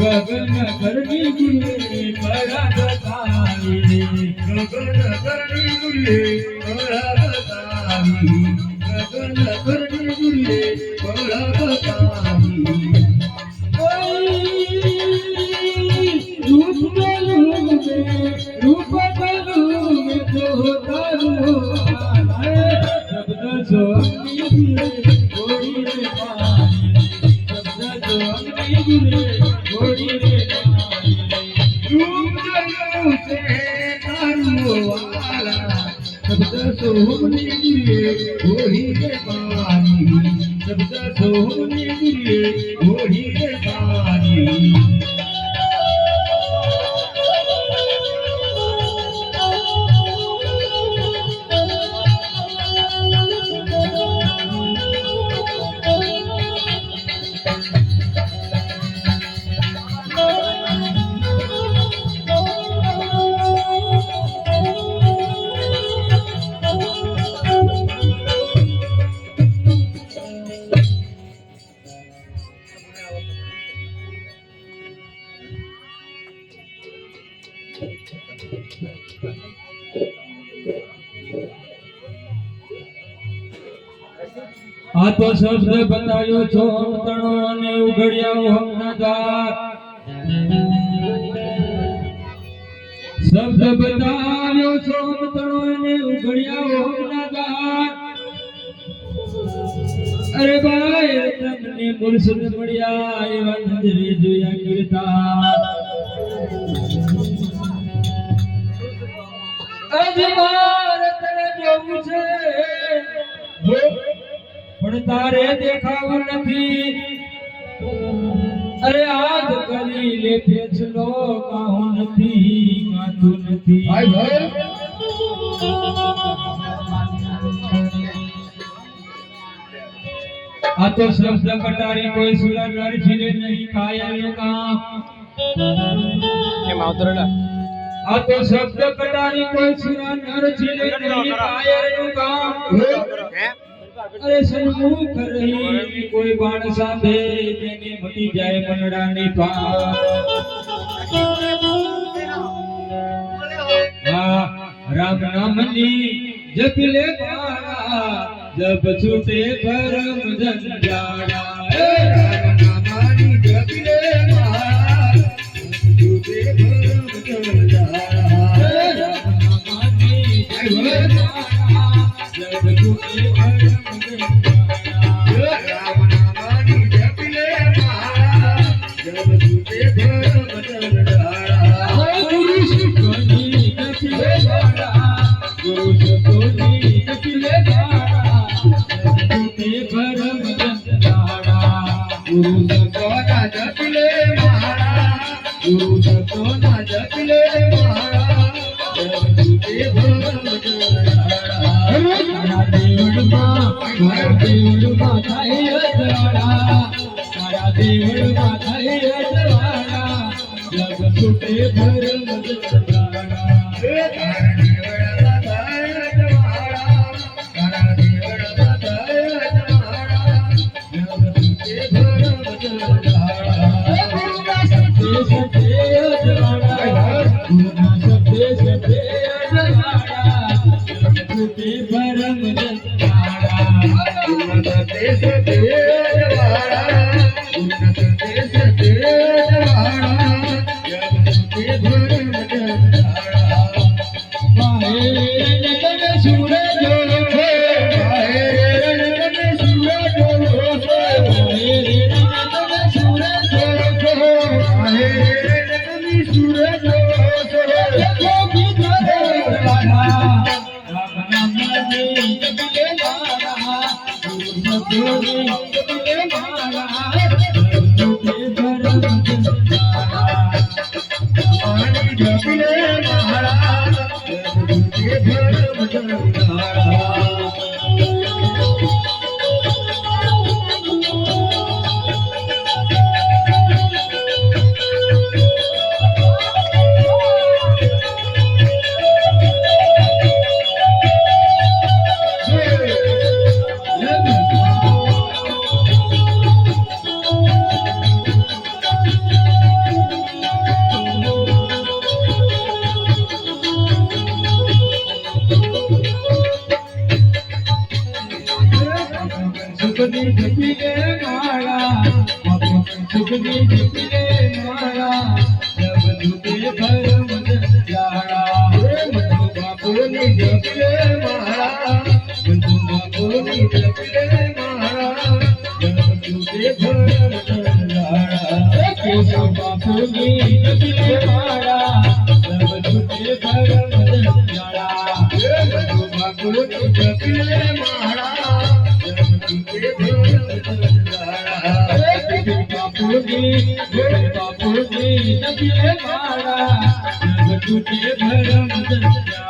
गगन करणी गुले परागताई गगन करणी गुले परागताई गगन करणी गुले परागताई रूप में तो तारू शब्द जो गोरी रे पानी शब्द जो गुले गोरी रे पानी रूप से तारू वाला शब्द सोहनी गुले गोरी रे पानी शब्द सोहनी गुले गोरी रे पानी आ तो शब्द बतायो छो तणो ने उघड़ियाओ हमना द्वार शब्द बतायो छो तणो ने उघड़ियाओ हमना द्वार अरे भाई तमने मुर्शिद मड़िया एवा नजरे जोया कीर्ता अजमार तने जोऊ छे पण तारे देखाव नहीं अरे आज करी ले फेसलो काहू नहीं कातू नहीं भाई भाई आ तो शब्द कटारी कोई सुरा नर छिले नहीं कायल काम ए माउतरला आ तो शब्द कटारी कोई सुरा नर छिले नहीं कायल काम अरे सन्मुख रही कोई बाण साधे तेने मटी जाए मनड़ा ने राम नाम नी जप ले बाड़ा जब छूटे भरम जंजाड़ा राम नाम नी जप ले बाड़ा छूटे भरम जंजाड़ा राम नाम नी जप ले बाड़ा जब छूटे भरम જપી લે માળા બાપુ સુખની જપી લે માળા જગદુતે ભરમ જાળા મધુ બાપુની જપી લે માળા મધુ બાપુની જપી લે માળા જગદુતે ભરમ જાળા કેશવ બાપુની જપી લે માળા જગદુતે ભરમ જાળા મધુ બાપુની જપી લે માળા જગદુતે ભરમ જાળા બાપુની જપી લે માળા જગદુતે ભરમ જાળા